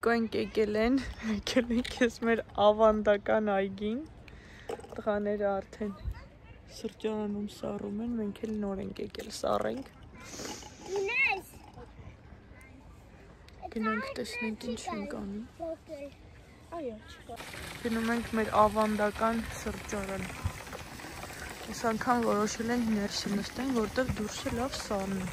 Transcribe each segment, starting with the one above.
Գոյնք եկել են քեզ մեր ավանդական այգին, տղաները արդեն սրճարանում սառում են, մենք էլ նոր ենք եկել սառենք, գնանք տեսնենք ինչ ենք անում, գնում ենք մեր ավանդական սրճարան, այս անգամ որոշել ենք ներսը նստենք, որտեղ դուրսը լավ սառն է.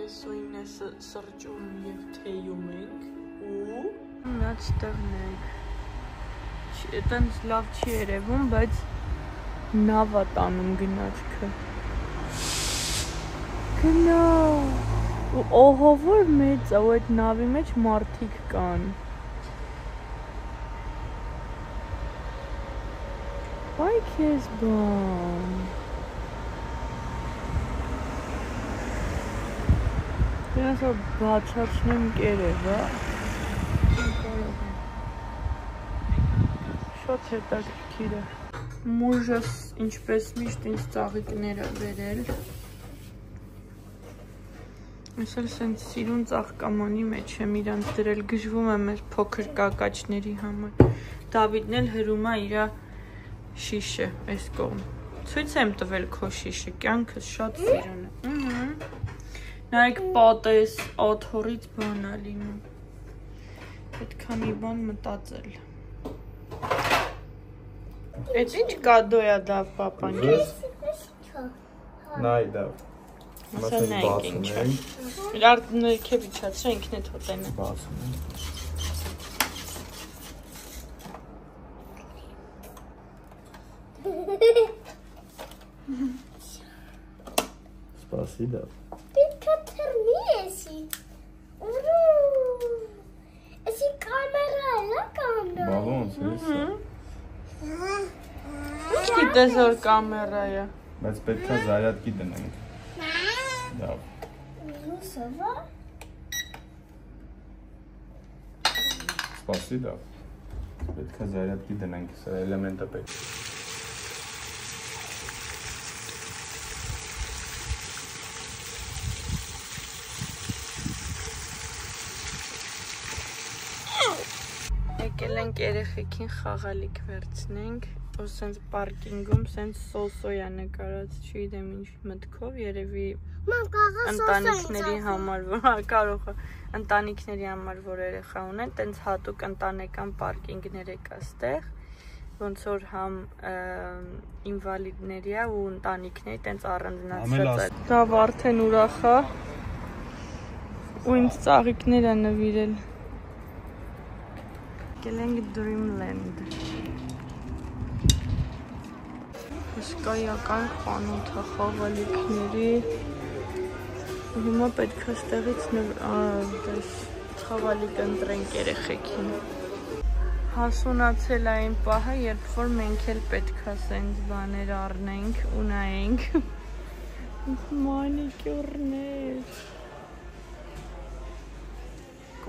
Սույնը սրճում և թեյում ենք ու մնաց տեղն ենք, այտենց լավ չի երևում, բայց նավ է տանում գնացքը, գնա ու ահա որ մեծ է ու այդ նավի մեջ մարդիկ կան, բայ քեզ բան Ես բացացնեմ կերևը, շատ հետաքրքիր է, մուժս ինչպես միշտ ինձ ծաղիկներ է բերել, ես էլ սենց սիրուն ծաղկամանի մեջ եմ իրանց դրել, գժվում եմ այս փոքր կակաչների համար, Դավիդն էլ հրում է իրա շիշը այս կողմ, ցույց եմ տվել քո շիշը, կյանքս շատ սիրուն է, Նայք պատես, աթորից բան է լինում, պետք է մի բան մտածել, էդ ինչ կադո է Դավ պապան կեզ, նայ Դավ, ասա նայք ինչ է, իրար ներքև իչացրա ինքն է թոտենը, Սպասի Դավ, Բալոնց ես Ինչ գիտես որ կամերա է Բայց պետք է զարյատկի դնենք Դավ Սպասի Դավ Պետք է զարյատկի դնենք, սա էլեմենտը պետք Եկել ենք երեխեքին խաղալիք վերցնենք ու սենց պարկինգում սենց սոսոյա նկարած չգիտեմ ինչ մտքով երևի ընտանիքների համար կարող է ընտանիքների համար որ երեխա ունեն տենց հատուկ ընտանեկան պարկինգներ է կա ստեղ ոնց որ համ ինվալիդների է ու ընտանիքների տենց առանձնացած է Դավ արդեն ուրախ է ու ինձ ծաղիկներ է նվիրել Եկել ենք Dreamland Հսկայական խանութ է խաղալիքների Հիմա պետք է ստեղից խաղալիք ընտրենք երեխեքին Հասունացել է այն պահը, երբ որ մենք էլ պետք է սենց բաներ առնենք ու նայենք մանիկյուրներ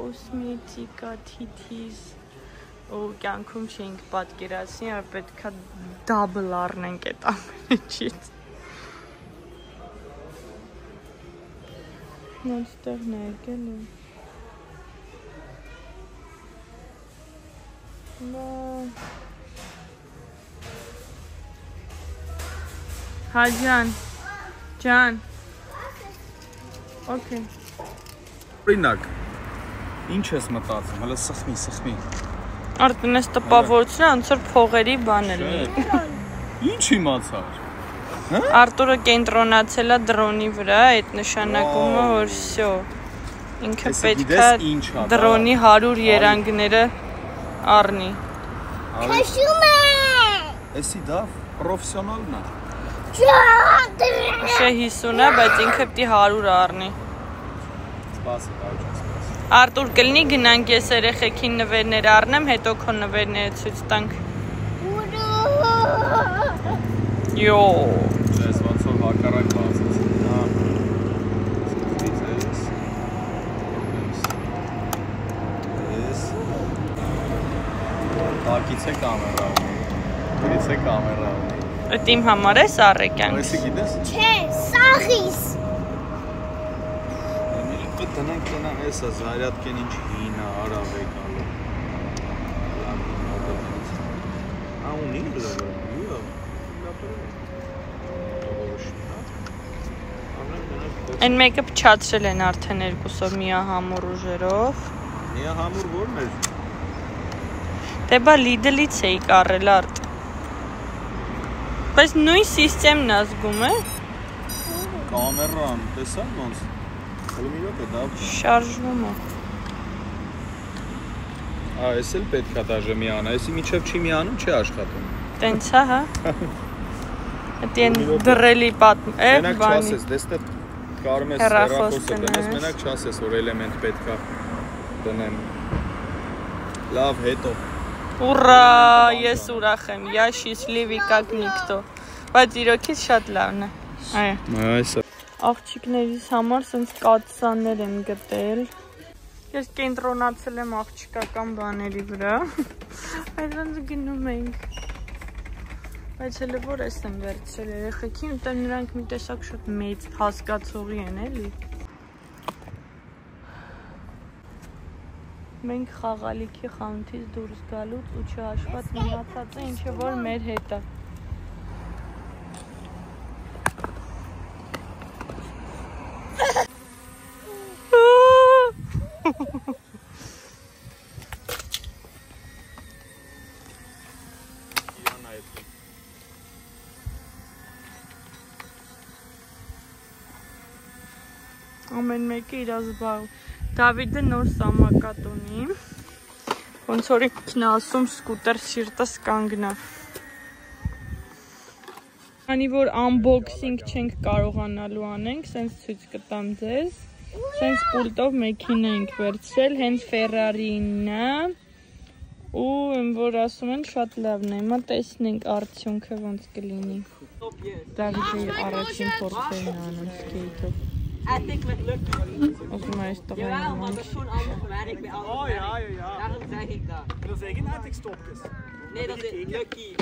Կոսմետիկա, թիթիզ ու կյանքում չենք պատկերացնի, որ պետք է դաբլ առնենք այդ ամենից Նոնց տեղն է եկել Հա ջան Okay Օրինակ, ինչ ես մտածում, հələ սխմի Արդեն ես տպավորությունը ոնց որ փողերի բան է Ինչ իմացար Արտուրը կենտրոնացել է դրոնի վրա, այդ նշանակում է որ всё ինքը պետք է դրոնի 100 երանգները առնի Քաշում է Էսի Դավ պրոֆեսիոնալն է Շե 50 է, բայց ինքը պետք է 100 առնի Սպասի, Արտուր կլինի գնանք ես երեխեքին նվերներ առնեմ, հետո քո նվերները ցույց տանք Յո Ես ոնց որ հակառակ բացեցի Տակից է կամերա ունի Այդ իմ համար է Սառեկյան։ Այսի գիտես։ Չէ, սաղիս։ Էմիլի տնենք տնա էսա Զարյատկեն ինչ հինա արավեկ ալու։ Ունի լավը։ Այն մեկը փչացրել են արդեն երկուսով միահամուր ուժերով։ Միահամուր ո՞րն է։ Դե բա Lidl-ից էի կառել արդ։ Բայց նույն սիստեմն ազգում է։ Կամերան, տեսա ոնց։ Հələ մի րոպե դա շարժվում է։ Այս էլ պետք է դաժե միանա, այսի միջև չի միանում, չի աշխատում։ Տենց է, հա։ Դա դրելի պատմ, Մենակ չասես, դեստե կարում ես հեռախոսը դնես, մենակ չասես, որ էլեմենտ պետք է դնեմ։ Լավ, հետո։ Ուրա, ես ուրախ եմ, я счастливый как никто։ Բայց իրոքից շատ լավն է։ Այո։ Այսա։ Աղջիկներիս համար սենց կաթսաներ եմ գտել։ Ես կենտրոնացել եմ աղջիկական բաների վրա։ Այդպես գնում ենք։ Բայց հələ որ ես եմ վերցրել երեխեքին, ուտեմ նրանք մի տեսակ շատ մեծ հասկացողի են, էլի։ Մենք խաղալիքի խանութից դուրս գալուց ու չհաշված մնացածը ինչ-որ որ մեր հետ է։ Ամեն մեկը իր զբաղ։ Դավիդը նոր սամակատ ունի։ Ոնց որ ինքն ասում սկուտեր սիրտս կանգնա։ Քանի որ unboxing չենք կարողանալու անենք, սենց ցույց կտամ ձեզ։ Սենց պուլտով մեքենա ենք վերցրել, հենց Ferrari-ն է։ Ու որ ասում են շատ լավն է։ Հիմա տեսնենք արդյունքը ոնց կլինի։ Դավիդի առաջին փորձերն է անում սկեյթով։ Etik met lukt. Als je mij is toch Jawel, maar dat is gewoon allemaal gewerkt bij alles. Oh ja. Daarom zeg ik dat. Dat zijn geen etikstopjes. Nee, dat is lucky.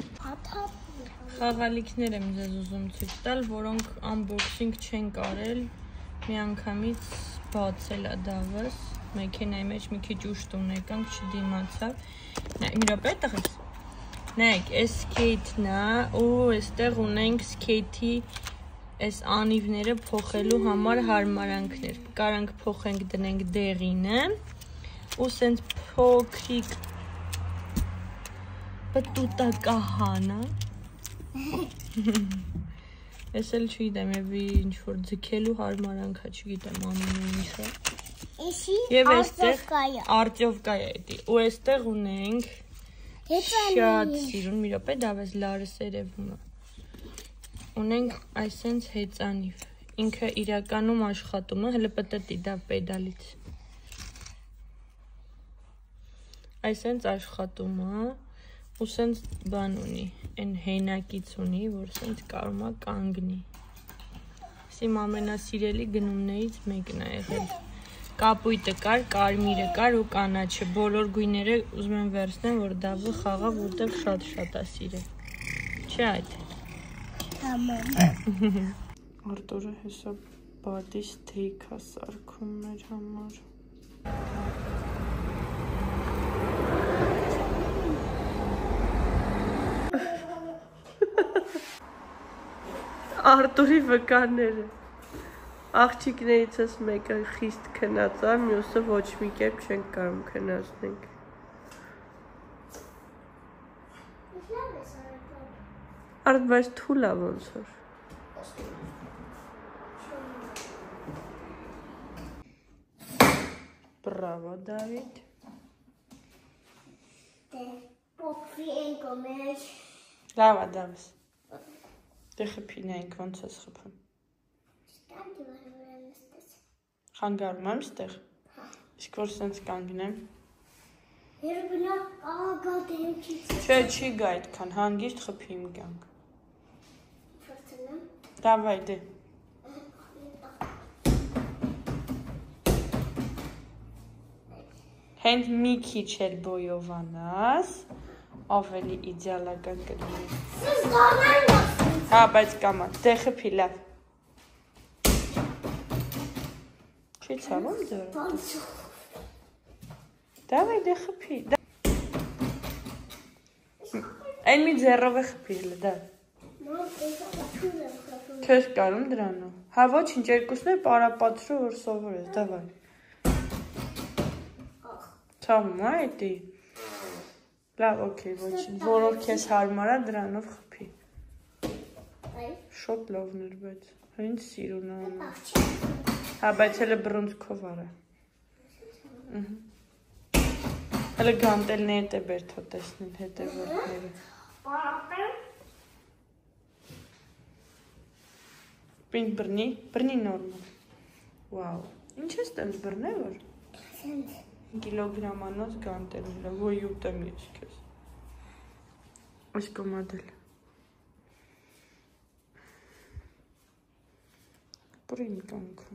Խաղալիքներ եմ ձեզ ուզում ցույց տալ, որոնք unboxing չենք արել, միանգամից բացել է դավս, մեքենայի մեջ մի քիչ ուշ տուն եկանք, չդիմացավ։ Մի րոպե տղես։ Նայեք, այս skate-ն է, ու այստեղ ունենք skate-ի այս անիվները փոխելու համար հարմարանքներ։ Կարանք փոխենք դնենք դեղինը, ու սենց փոքրիկ պտուտակահանա։ Ես էլ չգիտեմ, ինչ-որ ձգելու հարմարանք է, չգիտեմ ամեն ինչը։ Եվ այստեղ արտյովկա է էդի, ու այստեղ ունենք շատ սիրուն, մի րոպե դավես լարս երևում է։ Ունենք այսենց հեծանիվ, ինքը իրականում աշխատում է, հլը պտտի դա պեդալից։ Այսենց աշխատում է, ու սենց բան ունի, են հենակից ունի, որ սենց կարում է կանգնի։ Իմ ամենասիրելի գնումներից մեկն է եղել։ Կապույտը կար, կարմիրը կար ու կանաչը, բոլոր գույները ուզում եմ վերցնեմ, որ դավը խաղա, որտեղ շատ է սիրել։ Չէ այդ։ Արտուրը հեսա բադի ստեյք է սարքում մեր համար։ Արտուրի վկաները։ Աղջիկներից ես մեկը խիստ քնած է, մյուսը ոչ մի կերպ չենք կարում քնացնենք։ Արդ բայց թույլ է ոնց որ։ Բրավո Դավիթ։ Փոքրի ենք Լավ է Դավս։ Դե խփին ենք ոնց ես խփում։ Խանգարում եմ ստեղ։ Իսկ որ սենց կանգնեմ։ Երբնա աղագատ եմ չից։ Չէ, չի գա այդքան, հանգիստ խփի իմ կյանք։ Փորձնեմ։ Դավայ դե։ Հենց մի քիչ էլ բոյովանաս, ավելի իդեալական կլինի։ Սուս գանան Հա, բայց կամա, դե խփի լավ։ Չի ցավում ձեռը։ Դավայ դե խփի։ Այն մի ձեռով է խփի, դա։ Չես կարում դրանով։ Հա ոչինչ, երկուսն էլ պարապատրու որ սովորես, դավայ։ Ցավում է էդի։ Լավ, օքեյ, ոչինչ, որով քեզ հարմար է դրանով խփի։ Շոտ լավն էր, բայց ինձ սիրուն է։ Հա, բայց հələ բռունցքով արա։ Հələ գանտելներդ է բեր թո տեսնին հետևորդները։ Պինդ բռնի նորմալ։ Վաու, ինչ ես տենց բռնե որ։ Կիլոգրամանոց գանտելները, ոյ ուտեմ ես քեզ։ Այս կոմադել։ Պրին կանքը։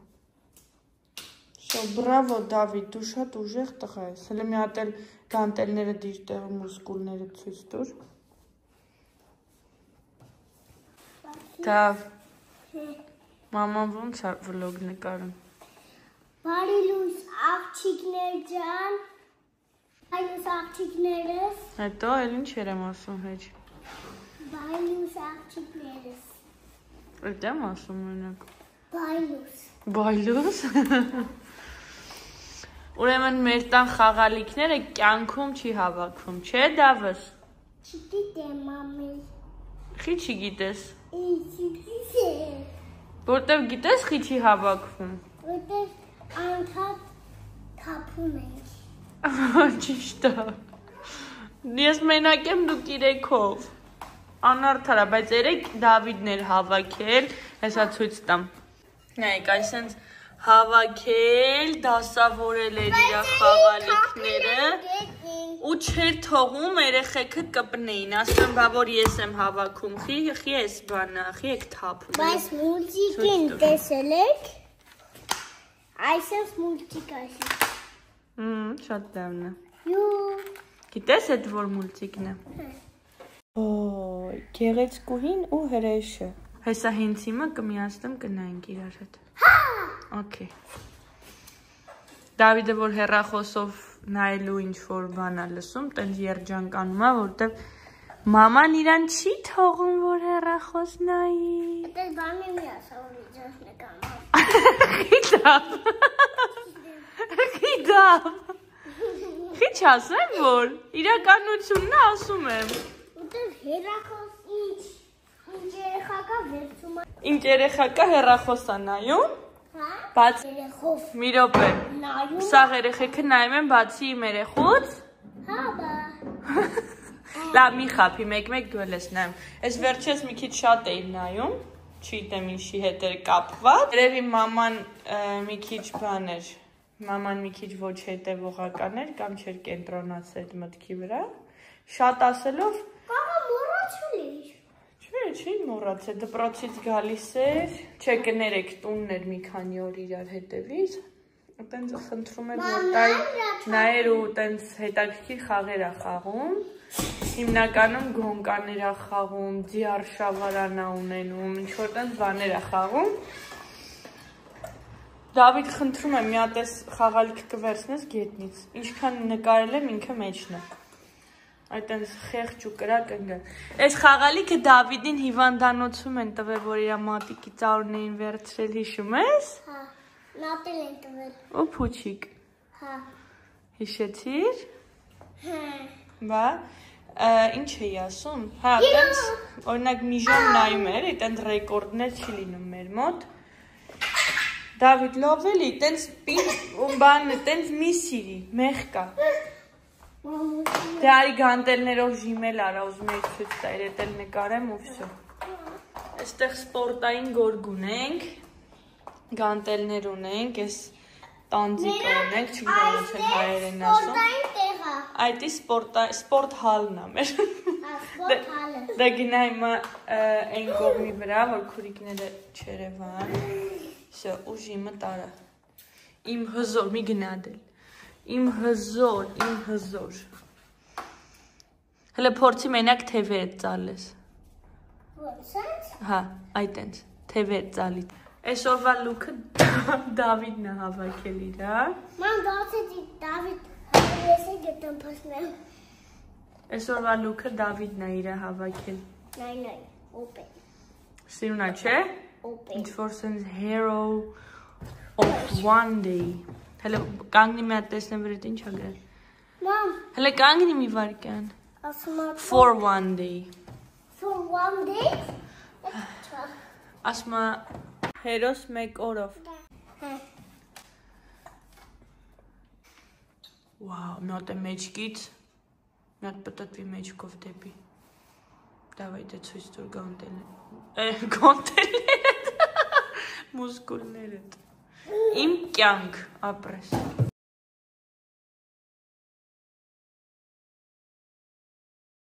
Շո, բրավո Դավիթ, դու շատ ուժեղ տղա ես։ Հələ մի հատ էլ գանտելները դիր տեղ մուսկուլները ցույց տուր։ Դավ։ Մաման ոնց է վլոգ նկարում։ Բարի լույս աղջիկներ ջան։ Այս աղջիկներս։ Հետո էլ ինչ երեմ ասում հեչ։ Բարի լույս աղջիկներս։ Այդ եմ ասում մենակ։ Բայլուս։ Բայլուս։ Ուրեմն մեր տան խաղալիքները կյանքում չի հավաքվում, չէ Դավս։ Չգիտեմ մամի։ Խի չգիտես։ Չգիտեմ։ Որտեվ գիտես խի չի հավաքվում։ Որտեվ անդադ թափում ենք։ Ճիշտ է։ Ես մենակ եմ դուք իրեքով։ Անարդար է, բայց երեք Դավիթն էր հավաքել, հեսա ցույց տամ։ Նայեք, այսենց հավաքել, դասավորել էր իր խաղալիքները ու չէր թողում երեխեքը կպնեին, ասում բա որ ես եմ հավաքում, խի ես բանը, խի եք թափում։ Բայց մուլտիկին տեսել եք։ Այսպես մուլտիկ այսպես։ Շատ լավն է։ Յու։ Գիտես այդ որ մուլտիկն է։ Ոյ, գեղեցկուհին ու հրեշը։ Հեսա հենց հիմա կմիացնեմ կնայենք իրար հետ։ Հա։ Okay։ Դավիթը որ հեռախոսով նայելու ինչ որ բան է լսում, տենց երջանկանում է, որտեվ մաման իրան չի թողում որ հեռախոս նայի։ Դες բանի մի ասա որ իջած նկարում։ Խիդավ։ Խի չասեմ որ իրականությունն է ասում եմ։ Ուտել հերախոս ինչ երեխա կա վերցում։ Ինչ երեխա կա հեռախոս է նայում։ Հա։ Բաց Երեխով մի րոպե։ նայում։ Սաղ երեխեքը նայում են բացի իմ երեխուց։ Հա բա։ Լավ մի խափի, մեկ-մեկ դու ես նայում։ Այս վերջերս մի քիչ շատ էի նայում, չգիտեմ ինչի հետ էր կապված։ Երևի մաման մի քիչ բան էր։ Մաման մի քիչ ոչ հետևողական էր կամ չէր կենտրոնացել այդ մտքի վրա։ Շատ ասելով Կաղա մոռացել էր։ Չի մոռացել, դպրոցից գալիս էր, չէ կներեք տունն էր մի քանի օր իրար հետևից։ Տենց խնդրում էր որ տայի նայեր ու տենց հետաքրքիր խաղեր է խաղում։ Հիմնականում գոնկաներ է խաղում, ձիարշավարանա ունենում, ինչ որ տենց բաներ է խաղում։ Դավիթ խնդրում եմ մի հատ էս խաղալիքը կվերցնես գետնից։ Ինչքան նկարել եմ ինքը մեջն է։ Այդ այնս խեղճ ու կրակ ընկա։ Այս խաղալիքը Դավիթին հիվանդանոցում են տվել, որ իր մատիկի ծառն էին վերցրել, հիշում ես։ Հա։ Նատել են տվել։ Ու փուչիկ։ Հա։ Հիշեցիր։ Հա։ Բա, ինչ էի ասում։ Հա, տենց օրինակ մի ժամ նայում էր, այդտենց ռեկորդներ չի լինում մեր մոտ։ Դավիթ լավ էլի, տենց բանը, տենց մի սիրի, մեղկա։ Դե արի գանտելներով ժիմել արա, ուզում եք ցույց տայր, էդ էլ նկարեմ ու վсё։ Այստեղ սպորտային գորգ ունենք, գանտելներ ունենք, այս տանձիկ ունենք, չգիտեմ ոնց են հայերեն ասում։ Սպորտային տեղա։ Այդի սպորտ հալն է մեր։ Սպորտ հալը։ Դա գնա հիմա այն կողմի վրա, որ քուրիկները չերևան։ Վсё, ու ժիմը տարա։ Իմ հզոր, մի գնադել։ Իմ հզոր։ Հələ փորձի մենակ թևերը ծալես։ Ոնց։ Հա, այտենց, թևեր ծալի։ Այսօրվա լուքը Դավիդն է հավաքել իրա։ Ման դասեցի Դավիդ հավեսի գտեմ փոսնեմ։ Այսօրվա լուքը Դավիդն է իրա հավաքել։ Նայ, open։ Սիրունա, չէ։ Open։ Ինչ որ sense hero of one day։ Հələ կանգնի մի հատ տեսնեմ վրա ինչ ա գրել։ Mom, Հələ կանգնի մի վարքյան։ asma For one day։ for one day։ Ասма հերոս մեկ օրով։ Wow, մի հատ է մեջքից։ Մի հատ պտտվի մեջքով դեպի։ Դավայ դե ցույց տուր գոնտելները։ Մուսկուլները։ Իմ կյանք ապրես։